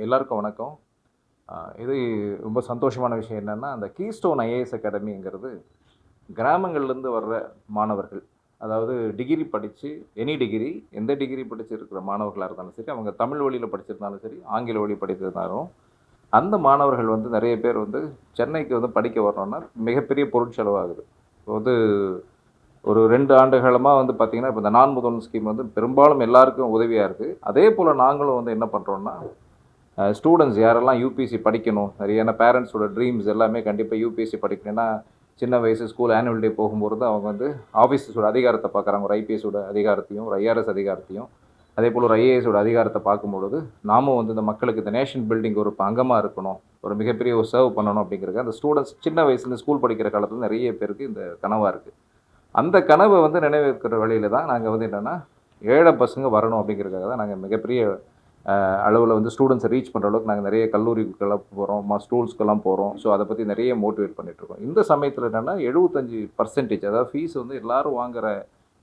எல்லாருக்கும் வணக்கம். இது ரொம்ப சந்தோஷமான விஷயம் என்னென்னா, அந்த கீஸ்டோன் ஐஏஎஸ் அகாடமிங்கிறது கிராமங்கள்லேருந்து வர்ற மாணவர்கள், அதாவது டிகிரி படித்து எனி டிகிரி, எந்த டிகிரி படிச்சிருக்கிற மாணவர்களாக இருந்தாலும் சரி, அவங்க தமிழ் வழியில் படிச்சிருந்தாலும் சரி, ஆங்கில வழி படித்திருந்தாலும், அந்த மாணவர்கள் வந்து நிறைய பேர் வந்து சென்னைக்கு வந்து படிக்க வரணும்னா மிகப்பெரிய பொருட்செலவாகுது. இப்போ வந்து ஒரு 2 ஆண்டு காலமாக வந்து பார்த்திங்கன்னா, இப்போ இந்த நான் முதல்வன் ஸ்கீம் வந்து பெரும்பாலும் எல்லாருக்கும் உதவியாக இருக்குது. அதே போல் நாங்களும் வந்து என்ன பண்ணுறோன்னா, ஸ்டூடெண்ட்ஸ் யாரெல்லாம் யூபிஎஸ்சி படிக்கணும், ஏன்னா பேரண்ட்ஸோட ட்ரீம்ஸ் எல்லாமே கண்டிப்பாக யூபிஎஸ்சி படிக்கணும். ஏன்னா சின்ன வயசு ஸ்கூல் ஆனுவல் டே போகும்போது தான் அவங்க வந்து ஆஃபீஸஸோட அதிகாரத்தை பார்க்குறாங்க. ஒரு ஐபிஎஸோட அதிகாரத்தையும், ஒரு ஐஆர்எஸ் அதிகாரத்தையும், அதே போல் ஒரு ஐஏஎஸோட அதிகாரத்தை பார்க்கும்பொழுது, நாமும் வந்து இந்த மக்களுக்கு இந்த நேஷன் பில்டிங் ஒரு அங்கமாக இருக்கணும், ஒரு மிகப்பெரிய ஒரு சர்வ் பண்ணணும் அப்படிங்கிறது அந்த ஸ்டூடெண்ட்ஸ் சின்ன வயசுலேருந்து ஸ்கூல் படிக்கிற காலத்தில் நிறைய பேருக்கு இந்த கனவாக இருக்குது. அந்த கனவை வந்து நிறைவேற்கிற வழியில் தான் நாங்கள் வந்து என்னென்னா, ஏழை பசங்க வரணும் அப்படிங்கிறதுக்காக தான் நாங்கள் மிகப்பெரிய அளவில் வந்து ஸ்டூடெண்ட்ஸை ரீச் பண்ணுற அளவுக்கு நாங்கள் நிறைய கல்லூரிக்கெல்லாம் போகிறோம், ஸ்கூல்ஸ்க்கெல்லாம் போகிறோம். ஸோ அதை பற்றி நிறைய மோட்டிவேட் பண்ணிகிட்ருக்கோம். இந்த சமயத்தில் என்னென்னா 75% அதாவது ஃபீஸ் வந்து எல்லோரும் வாங்குகிற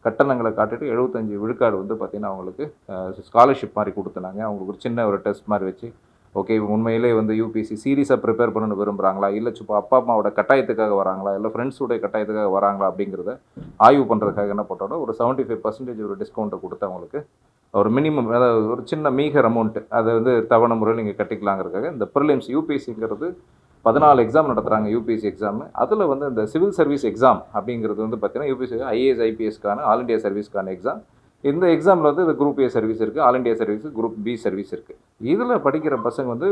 கட்டணங்களை காட்டிட்டு 75 விழுக்காடு வந்து பார்த்திங்கன்னா அவங்களுக்கு ஸ்காலர்ஷிப் மாதிரி கொடுத்துனாங்க. அவங்களுக்கு ஒரு சின்ன ஒரு டெஸ்ட் மாதிரி வச்சு, ஓகே உண்மையிலே வந்து யூபிஎஸ்சி சீரியஸாக ப்ரிப்பேர் பண்ணணும்னு விரும்புகிறாங்களா, இல்லை சும்மா அப்பா அம்மாவோட கட்டாயத்துக்காக வராங்களா, இல்லை ஃப்ரெண்ட்ஸோடைய கட்டாயத்துக்காக வராங்களா அப்படிங்கிறத ஆய்வு பண்ணுறதுக்காக என்ன பண்ணுறோன்னா, ஒரு 75% ஒரு டிஸ்கவுண்ட்டை கொடுத்து அவங்களுக்கு ஒரு மினிமம், அதாவது ஒரு சின்ன மீகர் அமௌண்ட்டு அதை வந்து தவணை முறையில் நீங்கள் கட்டிக்கலாங்கிறதுக்காக இந்த ப்ரிலிம்ஸ் யூபிஎஸ்சிங்கிறது 14 எக்ஸாம் நடத்துகிறாங்க. யூபிஎஸ்சி எக்ஸாமு அதில் வந்து இந்த சிவில் சர்வீஸ் எக்ஸாம் அப்படிங்கிறது வந்து பார்த்திங்கன்னா யூபிஎஸ்சி ஐஏஎஸ் ஐபிஎஸ்க்கான ஆல் இண்டியா சர்வீஸ்க்கான எக்ஸாம். இந்த எக்ஸாமில் வந்து இந்த குரூப் ஏ சர்வீஸ் இருக்குது, all India service, group B service இருக்குது. இதில் படிக்கிற பசங்க வந்து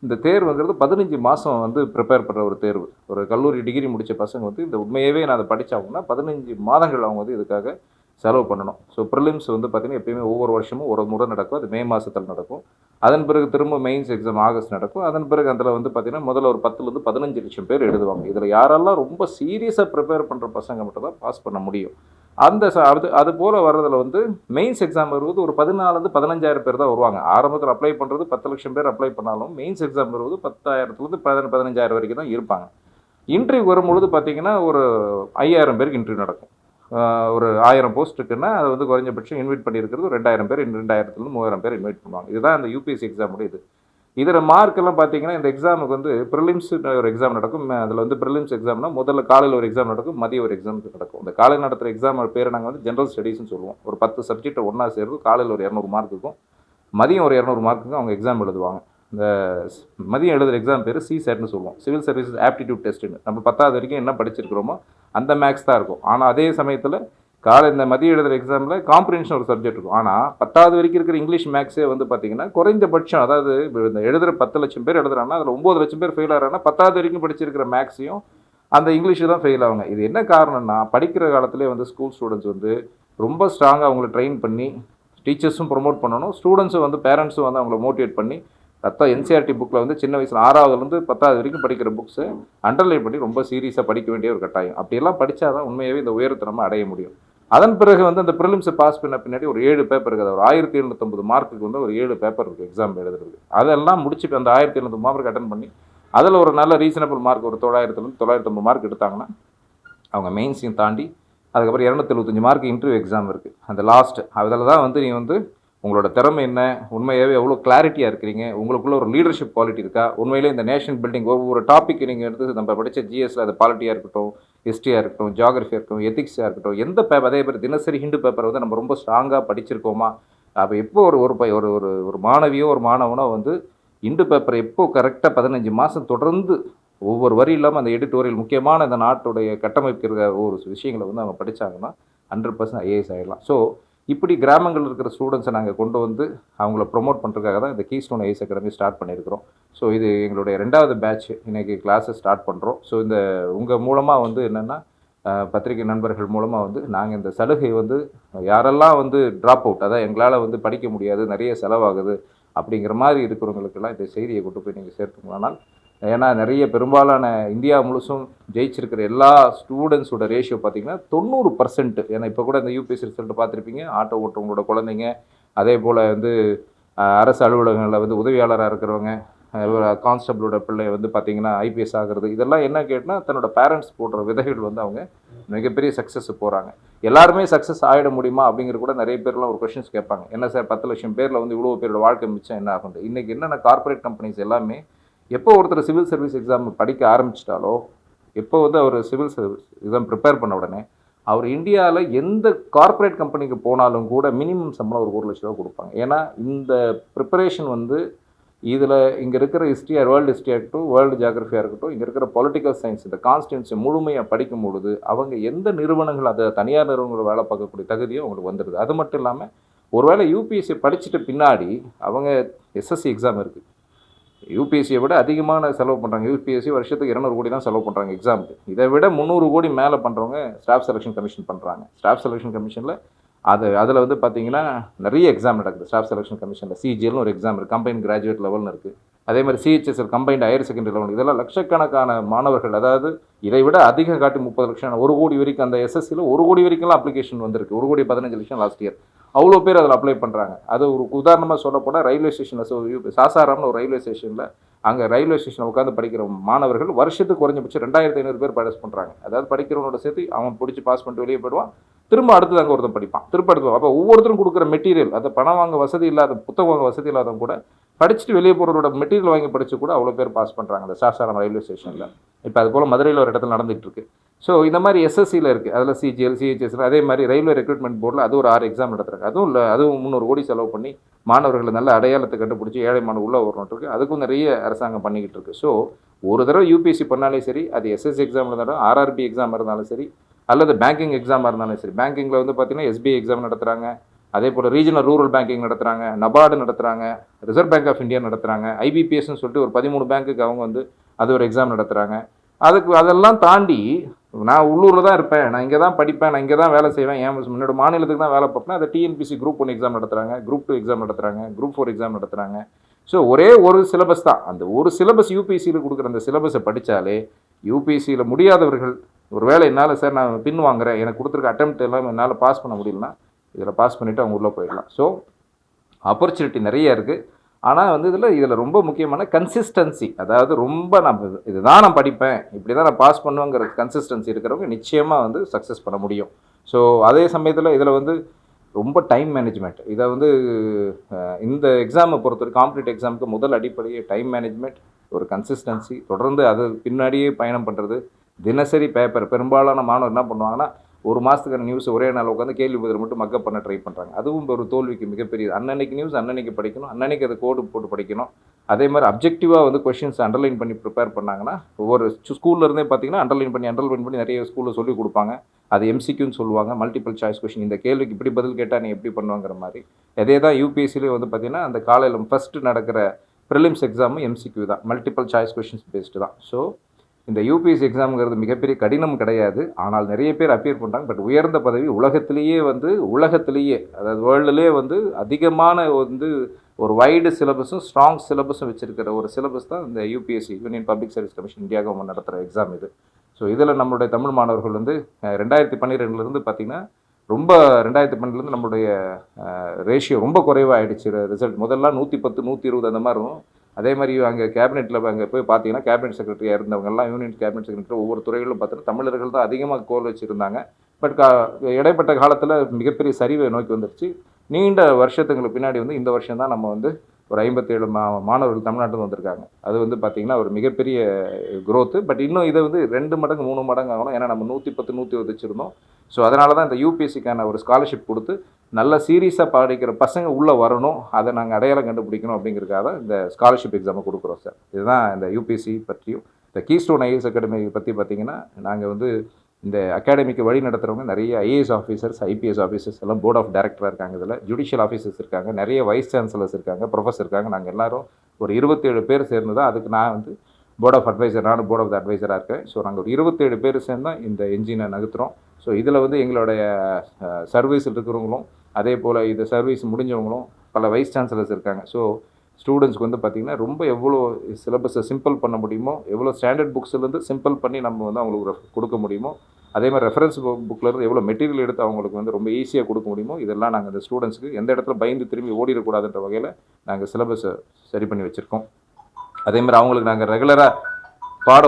இந்த தேர்வுங்கிறது 15 மாதம் வந்து ப்ரிப்பேர் பண்ணுற ஒரு தேர்வு. ஒரு கல்லூரி டிகிரி முடித்த பசங்க வந்து இந்த உண்மையாகவே நான் அதை படித்தாங்கன்னா 15 மாதங்கள் அவங்க வந்து இதுக்காக செலவு பண்ணணும். ஸோ ப்ரிலிம்ஸ் வந்து பார்த்திங்கன்னா எப்பயுமே ஒவ்வொரு வருஷமும் ஒரு முறை நடக்கும். அது மே மாதத்தில் நடக்கும். அதன் பிறகு திரும்ப மெயின்ஸ் எக்ஸாம் ஆகஸ்ட் நடக்கும். அதன் பிறகு அதில் வந்து பார்த்திங்கன்னா முதல்ல ஒரு 10லேருந்து 15 லட்சம் பேர் எழுதுவாங்க. இதில் யாரெல்லாம் ரொம்ப சீரியஸாக ப்ரிப்பேர் பண்ணுற பசங்க மட்டும் தான் பாஸ் பண்ண முடியும். அது போல் வர்றதில் வந்து மெயின்ஸ் எக்ஸாம் வருவது ஒரு 14லேருந்து 15,000 பேர் தான் வருவாங்க. ஆரம்பத்தில் அப்ளை பண்ணுறது 10 லட்சம் பேர் அப்ளை பண்ணாலும் மெயின்ஸ் எக்ஸாம் வருவது 10,000லேருந்து 15,000 வரைக்கும் தான் இருப்பாங்க. இன்டர்வியூ வரும்பொழுது பார்த்திங்கன்னா ஒரு 5,000 பேருக்கு இன்டர்வியூ நடக்கும். ஒரு 1000 போஸ்ட் இருக்குன்னா அது வந்து குறைஞ்சபட்சம் இன்வைட் பண்ணியிருக்கிறது 2,000 பேர், 2,000லேருந்து 3,000 பேர் இன்வைட் பண்ணுவாங்க. இதுதான் இந்த யூபிஎஸ்சி எக்ஸாமுடைய இது. இதில் மார்க்கெல்லாம் பார்த்தீங்கன்னா இந்த எக்ஸாமுக்கு வந்து ப்ரிலிம்ஸ் ஒரு எக்ஸாம் நடக்கும். அதில் வந்து ப்ரிலிம்ஸ் எக்ஸாம்னா முதல்ல காலையில் ஒரு எக்ஸாம் நடக்கும், மதியம் ஒரு எக்ஸாம் நடக்கும். இந்த காலையில் நடத்துகிற எக்ஸாம் பேர் நாங்கள் வந்து ஜென்ரல் ஸ்டடீஸ்னு சொல்லுவோம். ஒரு 10 சப்ஜெக்ட் ஒன்றா சேர்ந்து காலையில் ஒரு 200 மார்க் இருக்கும், மதியம் ஒரு 200 மார்க்குக்கும் அவங்க எக்ஸாம் எழுதுவாங்க. இந்த மதியம் எழுதுகிற எக்ஸாம் பேர் சிசேட்னு சொல்லுவோம், சிவில் சர்வீசஸ் ஆப்டிடியூட் டெஸ்ட்டுன்னு. நம்ம 10வது வரைக்கும் என்ன படிச்சிருக்கிறோமோ அந்த மேக்ஸ் தான் இருக்கும். ஆனால் அதே சமயத்தில் இந்த மதியம் எழுதுகிற எக்ஸாமில் காம்ப்ரிஹென்ஷன் ஒரு சப்ஜெக்ட் இருக்கும். ஆனால் 10வது வரைக்கும் இருக்கிற இங்கிலீஷ் மேக்ஸே வந்து பார்த்திங்கன்னா குறைந்தபட்சம், அதாவது இந்த எழுதுகிற 10 லட்சம் பேர் எழுதுறாங்கன்னா அதில் 9 லட்சம் பேர் ஃபெயில் ஆகிறாங்கன்னா 10வது வரைக்கும் படிச்சிருக்கிற மேக்ஸையும் அந்த இங்கிலீஷு தான் ஃபெயில் ஆகுங்க. இது என்ன காரணம்னா, படிக்கிற காலத்திலே வந்து ஸ்கூல் ஸ்டூடெண்ட்ஸ் வந்து ரொம்ப ஸ்ட்ராங்காக அவங்கள ட்ரெயின் பண்ணி டீச்சர்ஸும் ப்ரொமோட் பண்ணணும், ஸ்டூடெண்ட்ஸும் வந்து பேரண்ட்ஸும் வந்து அவங்கள மோட்டிவேட் பண்ணி என்சிஆர்டி புக்கில் வந்து சின்ன வயசில் 6வதுலேருந்து 10வது வரைக்கும் படிக்கிற புக்ஸை அண்டர்லைன் பண்ணி ரொம்ப சீரியஸாக படிக்க வேண்டிய ஒரு கட்டாயம். அப்படியெல்லாம் படித்தா தான் உண்மையாகவே இந்த உயரத்தை நம்ம அடைய முடியும். அதன் பிறகு வந்து அந்த ப்ரிலிம்ஸை பாஸ் பண்ண பின்னாடி ஒரு 7 பேப்பர் இருக்குது. ஒரு 1750 மார்க்குக்கு வந்து ஒரு 7 பேப்பர் இருக்குது எக்ஸாம் எழுதுறது. அதெல்லாம் முடிச்சுட்டு அந்த 1750 மார்க் அட்டன் பண்ணி அதில் ஒரு நல்ல ரீசனபிள் மார்க் ஒரு 900லேருந்து 950 மார்க் எடுத்தாங்கன்னா அவங்க மெயின்ஸையும் தாண்டி அதுக்கப்புறம் 275 மார்க் இன்டர்வியூ எக்ஸாம் இருக்குது. அந்த லாஸ்ட் அதில் தான் வந்து நீ வந்து உங்களோட திறமை என்ன, உண்மையாகவே எவ்வளோ கிளாரிட்டியாக இருக்கிறீங்க, உங்களுக்குள்ள ஒரு லீடர்ஷிப் குவாலிட்டி இருக்கா, உண்மையிலே இந்த நேஷன் பில்டிங் ஒவ்வொரு டாபிக் நீங்கள் எடுத்து நம்ம படித்த ஜிஎஸ்ல அது பாலிட்டியாக இருக்கட்டும், ஹிஸ்ட்ரியாக இருக்கட்டும், ஜியாகிரஃபியாக இருக்கட்டும், எத்திக்ஸாக இருக்கட்டும், எந்த பேப்பர், அதே மாதிரி தினசரி ஹிந்து பேப்பர் வந்து நம்ம ரொம்ப ஸ்ட்ராங்காக படிச்சிருக்கோமா. அப்போ எப்போ ஒரு மாணவியோ ஒரு மாணவனோ வந்து இந்து பேப்பரை எப்போ கரெக்டாக 15 மாதம் தொடர்ந்து ஒவ்வொரு வரி இல்லாமல் அந்த எடிட்டோரியல் முக்கியமான இந்த நாட்டுடைய கட்டமைக்கிற ஒரு விஷயங்களை வந்து அவங்க படித்தாங்கன்னா 100% ஐஏஎஸ் ஆகிடலாம். ஸோ இப்படி கிராமங்களில் இருக்கிற ஸ்டூடெண்ட்ஸை நாங்கள் கொண்டு வந்து அவங்கள ப்ரொமோட் பண்ணுறதுக்காக தான் இந்த கீஸ்டோன் ஐஏஎஸ் அகாடமி ஸ்டார்ட் பண்ணியிருக்கிறோம். ஸோ இது எங்களுடைய 2வது பேட்ச், இன்றைக்கி கிளாஸை ஸ்டார்ட் பண்ணுறோம். ஸோ இந்த உங்கள் மூலமாக வந்து என்னென்னா, பத்திரிகை நண்பர்கள் மூலமாக வந்து நாங்கள் இந்த சலுகை வந்து யாரெல்லாம் வந்து ட்ராப் அவுட், அதாவது எங்களால் வந்து படிக்க முடியாது, நிறைய செலவாகுது அப்படிங்கிற மாதிரி இருக்கிறவங்களுக்கெல்லாம் இந்த செய்தியை கொண்டு போய் நீங்கள் சேர்த்துங்களானால், ஏன்னா நிறைய பெரும்பாலான இந்தியா முழுசும் ஜெயிச்சிருக்கிற எல்லா ஸ்டூடெண்ட்ஸோட ரேஷியோ பார்த்திங்கன்னா 90%. ஏன்னா இப்போ கூட இந்த யூபிஎஸ்சி ரிசல்ட் பார்த்துருப்பீங்க, ஆட்டோ ஓட்டுறவங்களோட குழந்தைங்க, அதே போல் வந்து அரசு அலுவலகங்களில் வந்து உதவியாளராக இருக்கிறவங்க, கான்ஸ்டபிளோட பிள்ளை வந்து பார்த்திங்கன்னா ஐபிஎஸ் ஆகிறது, இதெல்லாம் என்ன கேட்டால் தன்னோட பேரண்ட்ஸ் போடுற விதைகள் வந்து அவங்க மிகப்பெரிய சக்ஸஸ் போகிறாங்க. எல்லாருமே சக்ஸஸ் ஆகிட முடியுமா அப்படிங்கிறது கூட நிறைய பேர்லாம் ஒரு கொஷின்ஸ் கேட்பாங்க. என்ன சார் 10 லட்சம் பேரில் வந்து இவ்வளோ பேரோட வாழ்க்கை மிச்சம் என்ன ஆகும்? இன்றைக்கி என்னென்ன கார்ப்பரேட் கம்பெனிஸ் எல்லாமே எப்போ ஒருத்தர் சிவில் சர்வீஸ் எக்ஸாம் படிக்க ஆரம்பிச்சிட்டாலோ, எப்போ வந்து அவர் சிவில் சர்வீஸ் எக்ஸாம் ப்ரிப்பேர் பண்ண உடனே அவர் இந்தியாவில் எந்த கார்ப்பரேட் கம்பெனிக்கு போனாலும் கூட மினிமம் சம்பளம் ஒரு 1 லட்ச ரூபா கொடுப்பாங்க. ஏன்னா இந்த ப்ரிப்பரேஷன் வந்து இதில் இங்கே இருக்கிற ஹிஸ்ட்ரியாக வேர்ல்டு ஹிஸ்ட்ரியாக இருக்கட்டும், வேர்ல்டு ஜியாகிரஃபியாக இருக்கட்டும், இங்கே இருக்கிற பொலிட்டிக்கல் சயின்ஸ் இந்த கான்ஸ்டியூன்சி முழுமையாக படிக்கும் பொழுது அவங்க எந்த நிறுவனங்கள் அதை தனியார் நிறுவனங்கள் வேலை பார்க்கக்கூடிய தகுதியும் அவங்களுக்கு வந்துடுது. அது மட்டும் இல்லாமல் ஒருவேளை யூபிஎஸ்சி படிச்சுட்டு பின்னாடி அவங்க எஸ்எஸ்சி எக்ஸாம் இருக்குது, யூபிஎஸ்சியை விட அதிகமான செலவு பண்ணுறாங்க. யூபிஎஸ்சி வருஷத்துக்கு 200 கோடி தான் செலவு பண்ணுறாங்க எக்ஸாமுக்கு. இதை விட 300 கோடி மேலே பண்ணுறவங்க ஸ்டாஃப் செலெக்ஷன் கமிஷன் பண்ணுறாங்க. ஸ்டாஃப் செலெக்ஷன் கமிஷனில் அதில் வந்து பார்த்தீங்கன்னா நிறைய எக்ஸாம் நடக்குது. ஸ்டாஃப் செலெக்ஷன் கமிஷனில் சிஜிஎல்னு ஒரு எக்ஸாம் இருக்குது, கம்பைன் கிராஜுவேட் லெவல்னு இருக்குது. அதே மாதிரி CHSL combined higher secondary level. இதெல்லாம் லட்சக்கணக்கான மாணவர்கள், அதாவது இதை விட அதிகம் காட்டி 30 லட்சம் 1 கோடி வரைக்கும் அந்த எஸ்எஸ்சியில் 1 கோடி வரைக்கும்லாம் அப்ளிகேஷன் வந்திருக்கு. 1 கோடி 15 லட்சம் லாஸ்ட் இயர். அவ்வளோ பேர் அதில் அப்ளை பண்ணுறாங்க. அது ஒரு உதாரணமாக சொல்லப்போனால் ரயில்வே ஸ்டேஷனில் சாசாராம்னு ஒரு ரயில்வே ஸ்டேஷனில் அங்கே ரயில்வே ஸ்டேஷனில் உட்காந்து படிக்கிற மாணவர்கள் வருஷத்துக்கு குறைஞ்சபட்சம் 2500 பேர் பாஸ் பண்ணுறாங்க. அதாவது படிக்கிறவனோட சேர்த்து அவன் பிடிச்சி பாஸ் பண்ணிட்டு வெளியே போயிடுவான், திரும்ப அடுத்தது அங்கே ஒருத்தன் படிப்பான், திரும்ப அடுத்து. அப்போ ஒவ்வொருத்தரும் கொடுக்குற மெட்டீரியல், அதை பணம் வாங்க வசதி இல்லாத, புத்தகம் வாங்க வசதி இல்லாதவங்க கூட படிச்சுட்டு வெளியே போகிறவரோட மெட்டீரியல் வாங்கி படித்து கூட அவ்வளோ பேர் பாஸ் பண்ணுறாங்க அந்த சாசாராம் ரயில்வே ஸ்டேஷனில். இப்போ அது போல் மதுரையில் ஒரு இடத்துல நடந்துகிட்டு இருக்கு. ஸோ இந்த மாதிரி எஸ்எஸ்சியில் இருக்குது, அதில் சிஜிஎல் சிஹெச்எஸ், அதே மாதிரி ரயில்வே ரெக்ரூட்மெண்ட் போர்டில் அது ஒரு 6 எக்ஸாம் நடத்துறாங்க. அதுவும் 300 கோடி செலவு பண்ணி மாணவர்களை நல்ல அடையாளத்தை கண்டுபிடிச்சி ஏழை மாணவர் உள்ளே வரணும் இருக்குது. அதுக்கும் நிறைய அரசாங்கம் பண்ணிக்கிட்டு இருக்குது. ஸோ ஒரு தடவை யூபிஎஸ்சி பண்ணாலே சரி, அது எஸ்எஸ்சி எக்ஸாம் இருந்தாலும், ஆர்ஆர்பி எக்ஸாம் இருந்தாலும் சரி, அல்லது பேங்கிங் எக்ஸாமாக இருந்தாலும் சரி. பேங்கிங்கில் வந்து பார்த்தீங்கன்னா எஸ்பிஐ எக்ஸாம் நடத்துகிறாங்க, அதே போல் ரீஜனல் ரூரல் பேங்கிங் நடத்துகிறாங்க, நபார்டு நடத்துகிறாங்க, ரிசர்வ் பேங்க் ஆஃப் இந்தியா நடத்துகிறாங்க, ஐபிபிஎஸ்ன்னு சொல்லிட்டு ஒரு 13 பேங்க்குக்கு அவங்க வந்து அது ஒரு எக்ஸாம் நடத்துகிறாங்க. அதெல்லாம் தாண்டி நான் உள்ளூரில் தான் இருப்பேன், நான் இங்கே தான் படிப்பேன், நான் இங்கே தான் வேலை செய்வேன், என்னோட மாநிலத்துக்கு தான் வேலை பார்ப்பேன், அதை டிஎன்பிசி குரூப் 1 எக்ஸாம் நடத்துகிறாங்க, குரூப் 2 எக்ஸாம் நடத்துகிறாங்க, குரூப் 4 எக்ஸாம் நடத்துகிறாங்க. ஸோ ஒரே ஒரு சிலபஸ் தான், அந்த ஒரு சிலபஸ் யூபிஎஸ்சியில் கொடுக்குற அந்த சிலபஸை படித்தாலே யூபிஎஸ்சியில் முடியாதவர்கள், ஒரு வேளை என்னால் சார் நான் பின் வாங்குறேன், எனக்கு கொடுத்துருக்க அட்டெம்ப்ட் எல்லாம் என்னால் பாஸ் பண்ண முடியலன்னா இதில் பாஸ் பண்ணிவிட்டு அவங்க உள்ளே போயிடலாம். ஸோ ஆப்பர்ச்சுனிட்டி நிறைய இருக்குது. ஆனால் வந்து இதில் ரொம்ப முக்கியமான கன்சிஸ்டன்சி, அதாவது ரொம்ப இதுதான் நான் படிப்பேன், இப்படி தான் நான் பாஸ் பண்ணுவேங்கிற கன்சிஸ்டன்சி இருக்கிறவங்க நிச்சயமாக வந்து சக்ஸஸ் பண்ண முடியும். ஸோ அதே சமயத்தில் இதில் வந்து ரொம்ப டைம் மேனேஜ்மெண்ட், இதை வந்து இந்த எக்ஸாமை பொறுத்தவரை காம்படிட்டிவ் எக்ஸாமுக்கு முதல் அடிப்படையே டைம் மேனேஜ்மெண்ட், ஒரு கன்சிஸ்டன்சி, தொடர்ந்து அது பின்னாடியே பயணம் பண்ணுறது, தினசரி பேப்பர். பெரும்பாலான மாணவர் என்ன பண்ணுவாங்கன்னா ஒரு மாதத்துக்கான நியூஸ் ஒரே நாள் உட்காந்து கேள்வி பதில் மட்டும் மக்கப் பண்ண ட்ரை பண்ணுறாங்க. அதுவும் ஒரு தோல்விக்கு மிகப்பெரிய. அன்னன்னைக்கு நியூஸ் அன்னன்னைக்கு படிக்கணும், அன்னன்னைக்கு அதை கோடு போட்டு படிக்கணும். அதே மாதிரி அப்ஜெக்டிவாக வந்து கொஷின்ஸ் அண்டர்லைன் பண்ணி ப்ரிப்பேர் பண்ணாங்கன்னா, ஒவ்வொரு ஸ்கூல்லேருந்தே பார்த்தீங்கன்னா அண்டர்லைன் பண்ணி நிறைய ஸ்கூலில் சொல்லிக் கொடுப்பாங்க. அது எம்சிக்யூன்னு சொல்லுவாங்க, மல்டிபிள் சாய்ஸ் கொஷின். இந்த கேள்விக்கு இப்படி பதில் கேட்டால் நீ எப்படி பண்ணுவாங்கிற மாதிரி. அதே தான் யூபிஎஸ்சிலே வந்து பார்த்தீங்கன்னா அந்த காலையில் ஃபஸ்ட்டு நடக்கிற ப்ரிலிம்ஸ் எக்ஸாமும் எம்சிக்யூ தான், மல்டிபிள் சாய்ஸ் கொஷின்ஸ் பேஸ்டு தான். ஸோ இந்த யூபிஎஸ்சி எக்ஸாமுங்கிறது மிகப்பெரிய கடினம் கிடையாது, ஆனால் நிறைய பேர் அப்பியர் பண்ணுறாங்க. பட் உயர்ந்த பதவி உலகத்திலேயே அதாவது வேர்ல்டுலேயே வந்து அதிகமான வந்து ஒரு வைடு சிலபஸும் ஸ்ட்ராங் சிலபஸும் வச்சுருக்கிற ஒரு சிலபஸ் தான் இந்த UPSC, union public service commission, India government நடத்துகிற எக்ஸாம் இது. ஸோ இதில் நம்மளுடைய தமிழ் மாணவர்கள் வந்து 2012 பார்த்திங்கன்னா ரொம்ப 2012 நம்மளுடைய ரேஷியோ ரொம்ப குறைவாகிடுச்சு. ரிசல்ட் முதல்லாம் 110 120 அந்த மாதிரி இருக்கும். அதே மாதிரி அங்கே கேபினெட்டில் அங்கே போய் பார்த்தீங்கன்னா கேபினெட் செக்ரட்டரியாக இருந்தவங்கெல்லாம், யூனியன் கேபினெட் செக்ரட்டரி ஒவ்வொரு துறைகளும் பார்த்தீங்கன்னா தமிழர்கள் தான் அதிகமாக கோல் வச்சுருந்தாங்க. பட் இடைப்பட்ட காலத்தில் மிகப்பெரிய சரிவை நோக்கி வந்துருச்சு. நீண்ட வருஷத்துங்களுக்கு பின்னாடி வந்து இந்த வருஷம் தான் நம்ம வந்து ஒரு 57 மாணவர்கள் தமிழ்நாட்டில் வந்திருக்காங்க. அது வந்து பார்த்திங்கன்னா ஒரு மிகப்பெரிய க்ரோத்து. பட் இன்னும் இதை வந்து 2 மடங்கு 3 மடங்கு ஆகணும். ஏன்னா நம்ம 110 120 வச்சுருந்தோம். ஸோ அதனால தான் இந்த யூபிஎஸ்சிக்கான ஒரு ஸ்காலர்ஷிப் கொடுத்து நல்ல சீரியஸாக படிக்கிற பசங்க உள்ளே வரணும், அதை நாங்கள் அடையாளம் கண்டுபிடிக்கணும் அப்படிங்கிறதுக்காக தான் இந்த ஸ்காலர்ஷிப் எக்ஸாமை கொடுக்குறோம் சார். இதுதான் இந்த யூபிஎஸ்சி பற்றியும். இந்த கீஸ்டோன் ஐஏஎஸ் அகாடமி பற்றி பார்த்திங்கன்னா, நாங்கள் வந்து இந்த அகாடமிக்கு வழி நடத்துகிறவங்க நிறைய ஐஏஎஸ் ஆஃபீஸர்ஸ், ஐபிஎஸ் ஆஃபீஸர்ஸ் எல்லாம் போர்ட் ஆஃப் டைரக்டராக இருக்காங்க. இதில் ஜுடிஷியல் ஆஃபீஸர்ஸ் இருக்காங்க, நிறைய வைஸ் சான்சலர்ஸ் இருக்காங்க, ப்ரொஃபஸர் இருக்காங்க. நாங்கள் எல்லோரும் ஒரு 27 பேர் சேர்ந்து தான், அதுக்கு நான் வந்து போர்ட் ஆஃப் அட்வைசர், நானும் போர்ட் ஆஃப் அட்வைசராக இருக்கேன். ஸோ நாங்கள் ஒரு 27 பேர் சேர்ந்து தான் இந்த என்ஜினை நகர்த்துறோம். ஸோ இதில் வந்து எங்களுடைய சர்வீஸில் இருக்கிறவங்களும், அதே போல் இது சர்வீஸ் முடிஞ்சவங்களும் பல வைஸ் சான்சலர்ஸ் இருக்காங்க. ஸோ ஸ்டூடெண்ட்ஸ்க்கு வந்து பார்த்திங்கன்னா ரொம்ப எவ்வளோ சிலபஸை சிம்பிள் பண்ண முடியுமோ, எவ்வளோ ஸ்டாண்டர்ட் புக்ஸ்லேருந்து சிம்பிள் பண்ணி நம்ம வந்து அவங்களுக்கு கொடுக்க முடியுமோ, அதே மாதிரி ரெஃபரன்ஸ் புக்கிலேருந்து எவ்வளோ மெட்டீரியல் எடுத்து அவங்களுக்கு வந்து ரொம்ப ஈஸியாக கொடுக்க முடியுமோ, இதெல்லாம் நாங்கள் இந்த ஸ்டூடெண்ட்ஸுக்கு எந்த இடத்துல பயந்து திரும்பி ஓடிடக்கூடாதுன்ற வகையில் நாங்கள் சிலபஸை சரி பண்ணி வச்சுருக்கோம். அதே மாதிரி அவங்களுக்கு நாங்கள் ரெகுலராக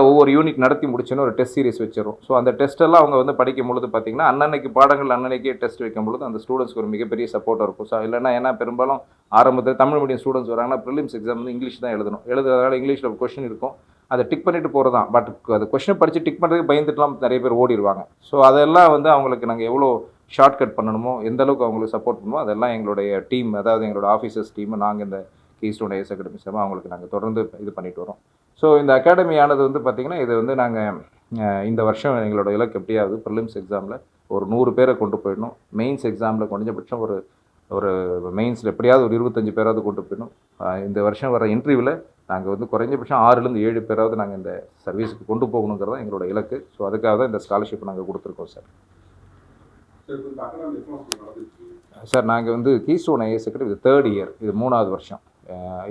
ஒவ்வொரு யூனிட் நடத்தி முடிச்சோன்னு ஒரு டெஸ்ட் சீரிஸ் வச்சிடும். ஸோ அந்த டெஸ்ட்டெல்லாம் அவங்க வந்து படிக்கும் பொழுது பார்த்தீங்கன்னா அன்னன்னைக்கு பாடங்கள் அன்னன்னைக்கே டெஸ்ட் வைக்கும் பொழுது அந்த ஸ்டூடெண்ட்ஸ்க்கு ஒரு மிகப்பெரிய சப்போர்ட்டாக இருக்கும். ஸோ இல்லைன்னா ஏன்னா பெரும்பாலும் ஆரம்பத்தில் தமிழ் மீடியம் ஸ்டூடெண்ட்ஸ் வராங்கன்னா ப்ரிலிம்ஸ் எக்ஸாம் வந்து இங்கிலீஷ் தான் எழுதுறதால இங்கிலீஷில் ஒரு கொஸ்டின் இருக்கும், அதை டிக் பண்ணிட்டு போகிறது தான். பட் அது கொஸ்டினை படித்து டிக் பண்ணுறதுக்கு பயந்துட்டுலாம் நிறைய பேர் ஓடிடுவாங்க. ஸோ அதெல்லாம் வந்து அவங்களுக்கு நாங்கள் எவ்வளோ ஷார்ட் கட் பண்ணணுமோ, எந்த அளவுக்கு அவங்களுக்கு சப்போர்ட் பண்ணுமோ அதெல்லாம் எங்களுடைய டீம், அதாவது எங்களோட ஆஃபீஸர்ஸ் டீம், நாங்கள் இந்த கீஸ்டோன் ஐஏஎஸ் அகாடமி சார்பாக அவங்களுக்கு நாங்கள் தொடர்ந்து இது பண்ணிட்டு வரோம். ஸோ இந்த அகாடமியானது வந்து பார்த்திங்கன்னா இது வந்து நாங்கள் இந்த வருஷம் எங்களோட இலக்கு எப்படியாவது ப்ரிலிம்ஸ் எக்ஸாமில் ஒரு 100 பேரை கொண்டு போயிடணும். மெயின்ஸ் எக்ஸாமில் குறைஞ்சபட்சம் ஒரு மெயின்ஸில் எப்படியாவது ஒரு 25 பேராவது கொண்டு போயிடணும். இந்த வருஷம் வர இன்டர்வியூவில் நாங்கள் வந்து குறைஞ்சபட்சம் 6லேருந்து 7 பேராவது நாங்கள் இந்த சர்வீஸுக்கு கொண்டு போகணுங்கிறது தான் எங்களோட இலக்கு. ஸோ அதுக்காக தான் இந்த ஸ்காலர்ஷிப் நாங்கள் கொடுத்துருக்கோம் சார். சார் நாங்கள் வந்து கீஸ்டோன் ஐஏஎஸ் அகாடமி இது 3rd இயர், இது 3வது வருஷம்,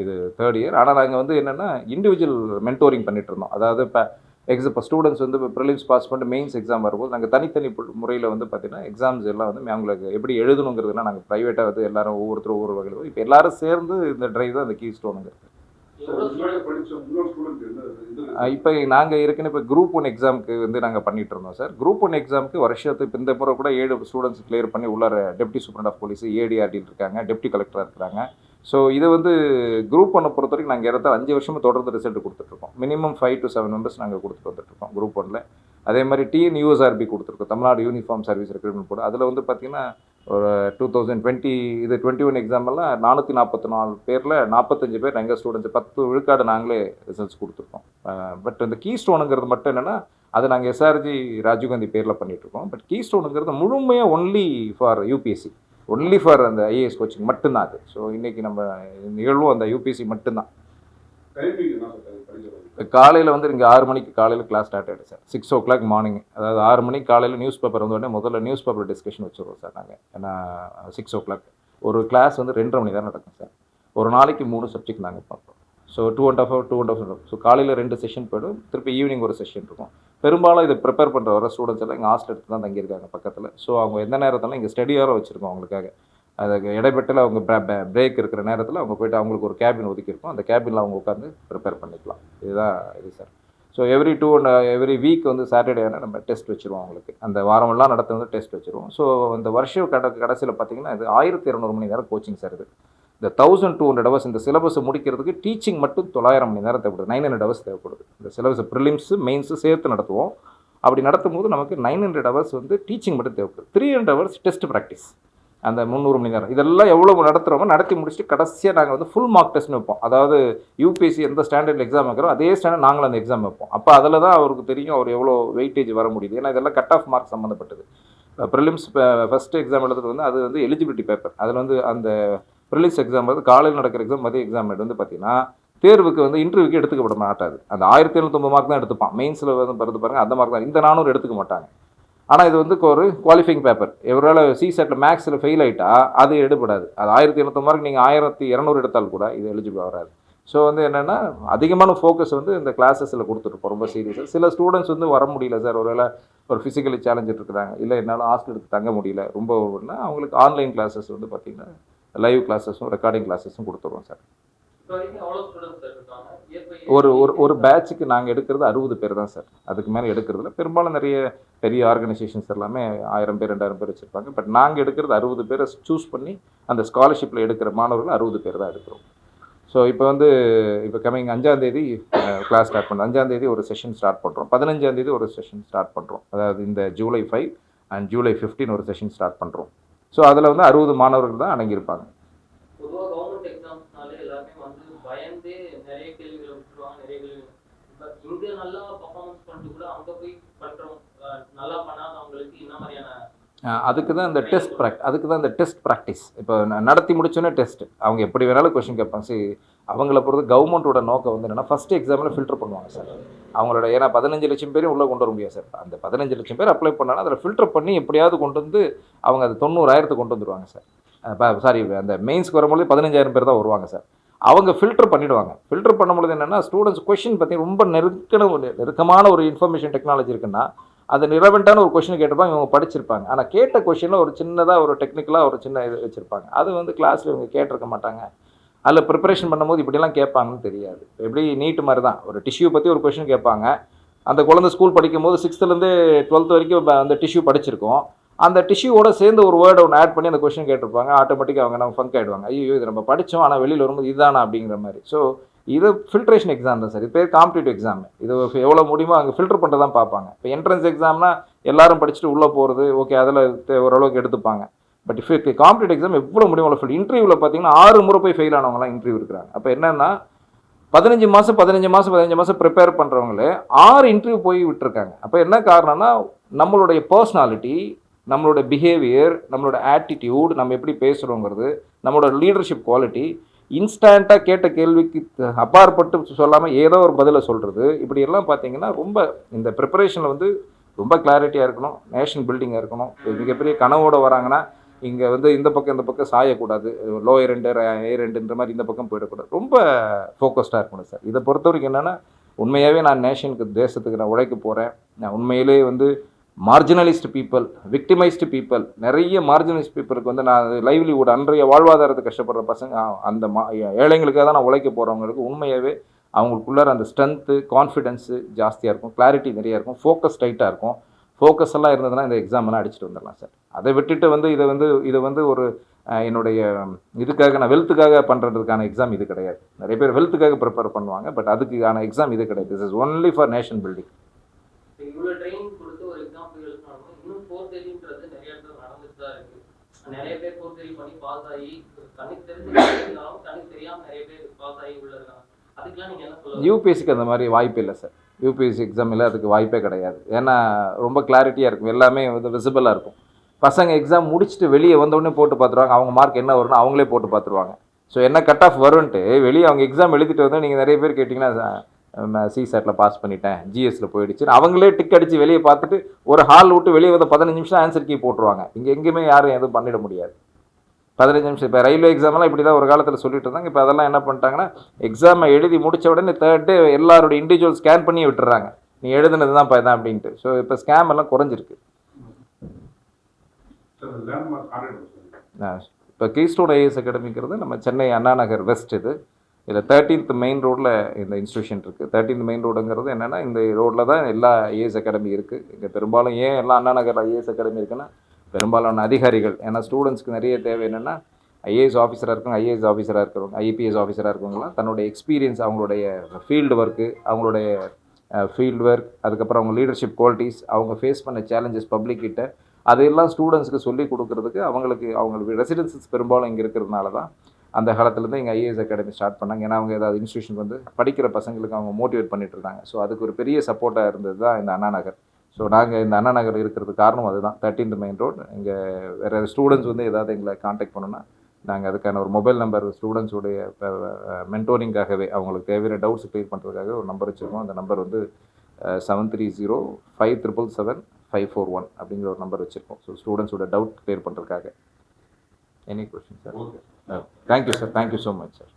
இது 3rd இயர். ஆனால் நாங்கள் வந்து என்னென்னா இண்டிவிஜுவல் மென்டோரிங் பண்ணிட்டு இருந்தோம். அதாவது இப்போ ஸ்டூடெண்ட்ஸ் வந்து இப்போ ப்ரிலிம்ஸ் பாஸ் பண்ணிட்டு மெயின்ஸ் எக்ஸாம் வரும்போது நாங்கள் தனித்தனி முறையில் வந்து பார்த்திங்கன்னா எக்ஸாம்ஸ் எல்லாம் வந்து அவங்களுக்கு எப்படி எழுதணுங்கிறதுனா நாங்கள் ப்ரைவேட்டாக வந்து எல்லாரும் ஒவ்வொருத்தரும் ஒவ்வொரு வகையில் இப்போ எல்லாரும் சேர்ந்து இந்த ட்ரைவ் தான் இந்த கீஸ்டோனுங்கிறது. இப்போ நாங்கள் ஏற்கனவே இப்போ குரூப் 1 எக்ஸாமுக்கு வந்து நாங்கள் பண்ணிட்டு இருந்தோம் சார். குரூப் 1 எக்ஸாமுக்கு வருஷத்துக்கு இப்போ இந்த முறை கூட 7 ஸ்டூடெண்ட்ஸ் கிளியர் பண்ணி உள்ளார டெப்டி சூப்பரண்ட் ஆஃப் போலீஸ், ஏடிஆர்டியில் இருக்காங்க, டெப்டி கலெக்டராக இருக்கிறாங்க. ஸோ இது வந்து குரூப் 1 பொறுத்த வரைக்கும் நாங்கள் இடத்துல 5 வருஷமும் தொடர்ந்து ரிசல்ட் கொடுத்துட்ருக்கோம். மினிமம் 5 to 7 மெம்பர்ஸ் நாங்கள் கொடுத்துட்டு வந்துட்டுருக்கோம் குரூப் 1. அதே மாதிரி டிஎன்யூஎஸ்ஆர்பி கொடுத்துருக்கோம், Tamil Nadu uniform service recruitment board. அதில் வந்து பார்த்திங்கன்னா ஒரு 2020 இது 21 எக்ஸாமெல்லாம் 444 பேரில் 45 பேர் எங்கள் ஸ்டூடெண்ட்ஸ் 10 விழுக்காடு நாங்களே ரிசல்ட்ஸ் கொடுத்துருக்கோம். பட் இந்த கீஸ்டோனுங்கிறது மட்டும் என்னென்னா அது நாங்கள் எஸ்ஆர்ஜி ராஜீவ்காந்தி பேரில் பண்ணிகிட்ருக்கோம். பட் கீஸ்டோனுங்கிறது முழுமையாக only for UPSC, only for அந்த ஐஏஎஸ் கோச்சிங் மட்டும்தான் அது. ஸோ இன்றைக்கி நம்ம நிகழ்வும் அந்த யூபிஎஸ்சி மட்டும்தான். காலையில் வந்து இங்கே 6 மணிக்கு காலையில் கிளாஸ் ஸ்டார்ட் ஆகிடும் சார். 6 o'clock மார்னிங், அதாவது 6 மணிக்கு காலையில் நியூஸ் பேப்பர் வந்து உடனே முதல்ல நியூஸ் பேப்பர் டிஸ்கஷன் வச்சுருவோம் சார் நாங்கள். ஏன்னா 6 o'clock ஒரு கிளாஸ் வந்து 2.5 மணி நேரம் நடக்கும் சார். ஒரு நாளைக்கு 3 சப்ஜெக்ட் நாங்கள் பார்ப்போம். So 2.5 hours. ஸோ காலையில் 2 செஷன் போய்டும், திருப்பி ஈவினிங் ஒரு செஷன் இருக்கும். பெரும்பாலும் இதை ப்ரிப்பேர் பண்ணுற வர ஸ்டூடெண்ட்ஸ் எல்லாம் இங்கே ஹாஸ்டல் எடுத்து தான் தங்கியிருக்காங்க பக்கத்தில். ஸோ அவங்க எந்த நேரத்தில் இங்கே ஸ்டடியாரம் வச்சுருக்கோம் அவங்களுக்காக. அதுக்கு இடைப்பட்டில் அவங்க பிரேக் இருக்கிற நேரத்தில் அவங்க போய்ட்டு அவங்களுக்கு ஒரு கேபின் ஒதுக்கியிருக்கோம், அந்த கேபினில் அவங்க உட்காந்து ப்ரிப்பேர் பண்ணிக்கலாம். இதுதான் இது சார். ஸோ எவ்ரி வீக் வந்து சாட்டர்டே ஆனால் நம்ம டெஸ்ட் வச்சுருவோம் அவங்களுக்கு. அந்த வாரமெல்லாம் நடத்து வந்து டெஸ்ட் வச்சுருவோம். ஸோ இந்த வருஷம் கடைசியில் பார்த்திங்கன்னா இது 1200 மணி நேரம் கோச்சிங் சார். இது இந்த 1200 hours இந்த சிலபஸை முடிக்கிறதுக்கு டீச்சிங் மட்டும் 900 மணி நேரம் தேவைப்படுது, 900 hours தேவைப்படுது. இந்த சிலபஸ் ப்ரிலிம்ஸு மெயின்ஸு சேர்த்து நடத்துவோம். அப்படி நடத்தும் போது நமக்கு 900 hours வந்து டீச்சிங் மட்டும் தேவைப்படுது. 300 hours டெஸ்ட் ப்ராக்டிஸ், அந்த 300 மணி நேரம். இதெல்லாம் எவ்வளோ நடத்துகிறோமோ நடத்தி முடிச்சுட்டு கடைசியாக நாங்கள் வந்து ஃபுல் மார்க் டெஸ்ட்னு வைப்போம். அதாவது யூபிஎஸ்சி எந்த ஸ்டாண்டர்டில் எக்ஸாம் வைக்கிறோம் அதே ஸ்டாண்டர்ட் நாங்களும் அந்த எக்ஸாம் வைப்போம். அப்போ அதில் தான் அவருக்கு தெரியும் அவர் எவ்வளோ வெயிட்டேஜ் வர முடியுது. ஏன்னா இதெல்லாம் கட் ஆஃப் மார்க் சம்மந்தப்பட்டது. ப்ரிலிம்ஸ் ஃபஸ்ட்டு எக்ஸாம் எழுதுறது வந்து அது வந்து எலிஜிபிலிட்டி பேப்பர். அதில் வந்து அந்த ப்ரிலிம்ஸ் எக்ஸாம் வந்து காலையில் நடக்கிற எக்ஸாம் மதிய எக்ஸாம் வந்து பார்த்திங்கன்னா தேர்வுக்கு வந்து இன்டர்வியூக்கு எடுத்துக்கப்பட மாட்டாது. அந்த 1750 மார்க் தான் எடுத்துப்பான். மெயின்ஸில் வந்து பருது பாருங்கள் அந்த மார்க் தான். இந்த 400 எடுத்துக்க மாட்டாங்க. ஆனால் இது வந்து ஒரு குவாலிஃபைங் பேப்பர். எவரால் சிசெட்டில் மேக்ஸில் ஃபெயில் ஆகிட்டா அது எடுபடாது. அது 1750 மார்க் நீங்கள் 1200 எடுத்தால் கூட இது எலிஜிபிள் வராது. ஸோ வந்து என்னென்னா அதிகமான ஃபோக்கஸ் வந்து இந்த கிளாஸஸில் கொடுத்துருப்போம் ரொம்ப சீரியஸாக. சில ஸ்டூடெண்ட்ஸ் வந்து வர முடியல சார், ஒருவேளை ஒரு ஃபிசிக்கலி சேலஞ்சு இருக்கிறாங்க, இல்லை என்னால் ஹாஸ்டல் எடுத்து தங்க முடியல ரொம்ப ஒன்றுனா அவங்களுக்கு ஆன்லைன் கிளாஸஸ் வந்து பார்த்திங்கன்னா லைவ் கிளாஸஸும் ரெக்கார்டிங் கிளாஸஸும் கொடுத்துருவோம் சார். ஒரு பேட்சுக்கு நாங்கள் எடுக்கிறது 60 பேர் தான் சார். அதுக்கு மேலே எடுக்கிறதுல பெரும்பாலும் நிறைய பெரிய ஆர்கனைசேஷன்ஸ் எல்லாமே 1000 பேர் 2000 பேர் வச்சுருப்பாங்க. பட் நாங்கள் எடுக்கிறது 60 பேரை சூஸ் பண்ணி அந்த ஸ்காலர்ஷிப்பில் எடுக்கிற மாணவர்கள் 60 பேர் தான் எடுக்கிறோம். ஸோ இப்போ கமிங் 5ஆம் தேதி கிளாஸ் ஸ்டார்ட் பண்ணுறோம். 5ஆம் தேதி ஒரு செஷன் ஸ்டார்ட் பண்ணுறோம். 15ஆம் தேதி ஒரு செஷன் ஸ்டார்ட் பண்ணுறோம். அதாவது இந்த July 5 and July 15 ஒரு செஷன் ஸ்டார்ட் பண்ணுறோம். ஸோ அதில் வந்து 60 மாணவர்கள் தான் அடங்கியிருப்பாங்க. அதுக்கு தான் இந்த டெஸ்ட் ப்ராக்டிஸ். இப்போ நடத்தி முடிச்சோன்னே டெஸ்ட் அவங்க எப்படி வேணாலும் கொஸ்டின் கேட்பாங்க. சரி, அவங்கள பொறுத்து கவர்மெண்ட்டோட நோக்கம் வந்து என்னென்னா ஃபஸ்ட்டு எக்ஸாமில் ஃபில்டர் பண்ணுவாங்க சார் அவங்களோட. ஏன்னா 15 லட்சம் பேரையும் உள்ளே கொண்டு வர முடியாது சார். அந்த 15 லட்சம் பேர் அப்ளை பண்ணாலும் அதில் ஃபில்டர் பண்ணி எப்படியாவது கொண்டு வந்து அவங்க அது 90,000 கொண்டு வந்துடுவாங்க சார். அந்த மெயின்ஸ்க்கு வரும்போது 15,000 பேர் தான் வருவாங்க சார். அவங்க ஃபில்டர் பண்ணிவிடுவாங்க. ஃபில்டர் பண்ணும்போது என்னென்னா ஸ்டூடெண்ட்ஸ் கொஷின் பற்றி ரொம்ப நெருக்கமான ஒரு இன்ஃபர்மேஷன் டெக்னாலஜி இருக்குன்னா அது ரிலவெண்ட்டான ஒரு கொஷின் கேட்டிருப்பாங்க, இவங்க படிச்சிருப்பாங்க. ஆனால் கேட்ட கொஷினில் ஒரு சின்னதாக ஒரு டெக்னிக்கலாக ஒரு சின்ன இது வச்சுருப்பாங்க. அது வந்து கிளாஸில் இவங்க கேட்டிருக்க மாட்டாங்க. அதில் ப்ரிப்பரேஷன் பண்ணும்போது இப்படிலாம் கேட்பாங்கன்னு தெரியாது. எப்படி நீட் மாதிரி தான், ஒரு டிஷ்யூ பற்றி ஒரு கொஷின் கேட்பாங்க. அந்த குழந்தை ஸ்கூல் படிக்கும்போது 6th வரைக்கும் அந்த டிஷ்யூ படிச்சிருக்கோம். அந்த டிஷ்யூவோட சேர்ந்து ஒரு வேர்டை ஒன்று ஆட் பண்ணி அந்த கொஷின் கேட்டிருப்பாங்க. ஆட்டோமேட்டிக்காக அவங்க நம்ம ஃபங்க் ஆகிடுவாங்க. ஐயோ இது நம்ம படித்தோம், ஆனால் வெளியில் வரும்போது இதுதானா அப்படிங்கிற மாதிரி. ஸோ இது ஃபில்ட்ரேஷன் எக்ஸாம் தான் சார். இது பேர் காம்படிட்டிவ் எக்ஸாம். இது எவ்வளோ முடியுமோ அங்கே ஃபில்டர் பண்ணுறது தான் பார்ப்பாங்க. இப்போ என்ட்ரன்ஸ் எக்ஸாம்னா எல்லாரும் படிச்சுட்டு உள்ளே போகிறது ஓகே, அதில் ஓரளவுக்கு எடுத்துப்பாங்க. பட் காம்படிட்டிவ் எக்ஸாம் எவ்வளோ முடியும் அவ்வளோ ஃபீல்டு. இன்டர்வியூவில் பார்த்தீங்கன்னா 6 முறை போய் ஃபெயில் ஆனவங்களாம் இன்டர்வியூ இருக்கிறாங்க. அப்போ என்னன்னா 15 மாதம் ப்ரிப்பேர் பண்ணுறவங்களே 6 இன்டர்வியூ போய் விட்டுருக்காங்க. அப்போ என்ன காரணம்னா நம்மளுடைய பர்சனாலிட்டி, நம்மளோட பிஹேவியர், நம்மளோட ஆட்டிடியூட், நம்ம எப்படி பேசுகிறோங்கிறது, நம்மளோட லீடர்ஷிப் குவாலிட்டி, இன்ஸ்டண்ட்டாக கேட்ட கேள்விக்கு அப்பாற்பட்டு சொல்லாமல் ஏதோ ஒரு பதிலை சொல்கிறது, இப்படியெல்லாம் பார்த்தீங்கன்னா ரொம்ப இந்த ப்ரிப்பரேஷனில் வந்து ரொம்ப கிளாரிட்டியாக இருக்கணும், நேஷன் பில்டிங்காக இருக்கணும். மிகப்பெரிய கனவோடு வராங்கன்னா இங்கே வந்து இந்த பக்கம் சாயக்கூடாது, லோயர் ரெண்டு ரெண்டுன்ற மாதிரி இந்த பக்கம் போயிடக்கூடாது, ரொம்ப ஃபோக்கஸ்டாக இருக்கணும் சார். இதை பொறுத்த வரைக்கும் என்னென்னா உண்மையாகவே நான் நேஷனுக்கு தேசத்துக்கு நான் உழைக்க போகிறேன். நான் உண்மையிலே வந்து மார்ஜினலிஸ்ட் பீப்புள், விக்டிமைஸ்டு பீப்புள், நிறைய மார்ஜினலிஸ்ட் பீப்புளுக்கு வந்து நான் லைவ்லிவுட் அன்றைய வாழ்வாதாரத்தை கஷ்டப்படுற பசங்க அந்த ஏழைங்களுக்காக தான் நான் உழைக்க போகிறவங்களுக்கு உண்மையாகவே அவங்களுக்குள்ளார அந்த ஸ்ட்ரென்த்து, கான்ஃபிடென்ஸு ஜாஸ்தியாக இருக்கும், கிளாரிட்டி நிறையா இருக்கும், ஃபோக்கஸ் டைட்டாக இருக்கும். ஃபோக்கஸ் எல்லாம் இருந்ததுன்னா இந்த எக்ஸாம்லாம் அடிச்சுட்டு வந்துடலாம் சார். அதை விட்டுட்டு வந்து இதை வந்து ஒரு என்னுடைய இதுக்காக நான் வெல்த்துக்காக பண்ணுறதுக்கான எக்ஸாம் இது கிடையாது. நிறைய பேர் வெல்த்துக்காக ப்ரிப்பேர் பண்ணுவாங்க, பட் அதுக்கான எக்ஸாம் இது கிடையாது. This is only for nation building. இவ்வளோ ட்ரெயின் கொடுத்து ஒரு எக்ஸாம்பிள் எழுதினாலும் இன்னும் ஃபோர்த் நிறைய இடத்துல நடந்துட்டு தான் இருக்கு. நிறைய பேர் ஃபோர்த் பண்ணி பாஸ் ஆகி கணக்கு தெரிஞ்சுனாலும் கணக்கு தெரியாமல் நிறைய பேர் பாஸ் ஆகி உள்ள இருக்காங்க. அதுக்கெல்லாம் நீங்கள் என்ன சொல்லுங்கள்? யூபிஎஸ்சிக்கு அந்த மாதிரி வாய்ப்பு இல்லை சார். யூபிஎஸ்சி எக்ஸாமில் அதுக்கு வாய்ப்பே கிடையாது. ஏன்னா ரொம்ப கிளாரிட்டியாக இருக்கும், எல்லாமே வந்து விசிபிளாக இருக்கும். பசங்க எக்ஸாம் முடிச்சுட்டு வெளியே வந்தோடனே போட்டு பார்த்துருவாங்க, அவங்க மார்க் என்ன வரும்னு அவங்களே போட்டு பார்த்துருவாங்க. ஸோ என்ன கட் ஆஃப் வரும்ன்ட்டு வெளியே அவங்க எக்ஸாம் எழுதிட்டு வந்து நீங்கள் நிறைய பேர் கேட்டிங்கன்னா சிசேட்டில் பாஸ் பண்ணிட்டேன், ஜிஎஸ்சில் போயிடுச்சு, அவங்களே டிக் அடித்து வெளியே பார்த்துட்டு ஒரு ஹால் விட்டு வெளியே வந்து 15 நிமிஷம் ஆன்சர் கீ போட்டுருவாங்க. இங்கே எங்கேயுமே யாரும் எதுவும் பண்ணிட முடியாது. 15 நிமிஷம். இப்போ ரயில்வே எக்ஸாம்லாம் இப்படி தான் ஒரு காலத்தில் சொல்லிட்டு இருந்தாங்க. இப்போ அதெல்லாம் என்ன பண்ணிட்டாங்கன்னா எக்ஸாமை எழுதி முடித்த உடனே தேர்ட் டே எல்லாரோட இண்டிவிஜுவல் ஸ்கேன் பண்ணி விட்டுறாங்க, நீ எழுதுனது தான் இதான் அப்படின்ட்டு. ஸோ இப்போ ஸ்கேம் எல்லாம் குறைஞ்சிருக்கு. இப்போ கீஸ்டோன் ஐஏஎஸ் அகாடமிங்கிறது நம்ம சென்னை அண்ணா நகர் வெஸ்ட். இதில் 13th மெயின் ரோடில் இந்த இன்ஸ்டியூஷன் இருக்குது. 13th மெயின் ரோடுங்கிறது என்னென்னா இந்த ரோட்டில் தான் எல்லா ஐஏஎஸ் அகாடமி இருக்குது. இங்கே பெரும்பாலும் ஏன் எல்லாம் அண்ணா நகர் ஐஏஎஸ் அகாடமி இருக்குன்னா பெரும்பாலான அதிகாரிகள், ஏன்னா ஸ்டூடெண்ட்ஸ்க்கு நிறைய தேவை என்னென்னா ஐஏஎஸ் ஆஃபீஸராக இருக்கணும், ஐஏஎஸ் ஆஃபீஸராக இருக்கிறவங்க, ஐபிஎஸ் ஆஃபீஸராக இருக்கவங்களாம் தன்னுடைய எக்ஸ்பீரியன்ஸ், அவங்களுடைய ஃபீல்டு ஒர்க்கு, அவங்களுடைய ஃபீல்டு ஒர்க், அதுக்கப்புறம் அவங்க லீடர்ஷிப் குவாலிட்டிஸ், அவங்க ஃபேஸ் பண்ண சேலஞ்சஸ் பப்ளிக்கிட்ட அதையெல்லாம் ஸ்டூடெண்ட்ஸ்க்கு சொல்லிக் கொடுக்குறதுக்கு அவங்களுக்கு ரெசிடென்சஸ் பெரும்பாலும் இங்கே இருக்கிறதுனால தான் அந்த காலத்துலேருந்து எங்கள் ஐஏஎஸ் அகாடமி ஸ்டார்ட் பண்ணாங்க. ஏன்னா அவங்க ஏதாவது இன்ஸ்டியூஷன் வந்து படிக்கிற பசங்களுக்கு அவங்க மோட்டிவேட் பண்ணிட்டு இருந்தாங்க. ஸோ அதுக்கு ஒரு பெரிய சப்போர்ட்டாக இருந்தது தான் இந்த அண்ணா நகர். ஸோ நாங்கள் இந்த அண்ணா நகர் இருக்கிறதுக்கு காரணம் அதுதான். 13th main road. இங்கே வேறு ஸ்டூடெண்ட்ஸ் வந்து ஏதாவது எங்களை காண்டாக்ட் பண்ணணும்னா நாங்கள் அதுக்கான ஒரு மொபைல் நம்பர் ஸ்டூடெண்ட்ஸுடைய மென்டோரிங்காகவே அவங்களுக்கு தேவையான டவுட்ஸ் கிளியர் பண்ணுறதுக்காக ஒரு நம்பர் வச்சுருக்கோம். அந்த நம்பர் வந்து 7305777541 அப்படிங்கிற ஒரு நம்பர் வச்சுருக்கோம். ஸோ ஸ்டூடெண்ட்ஸோட டவுட் கிளியர் பண்ணுறதுக்காக. Any question sir? Okay, thank you sir, thank you so much sir.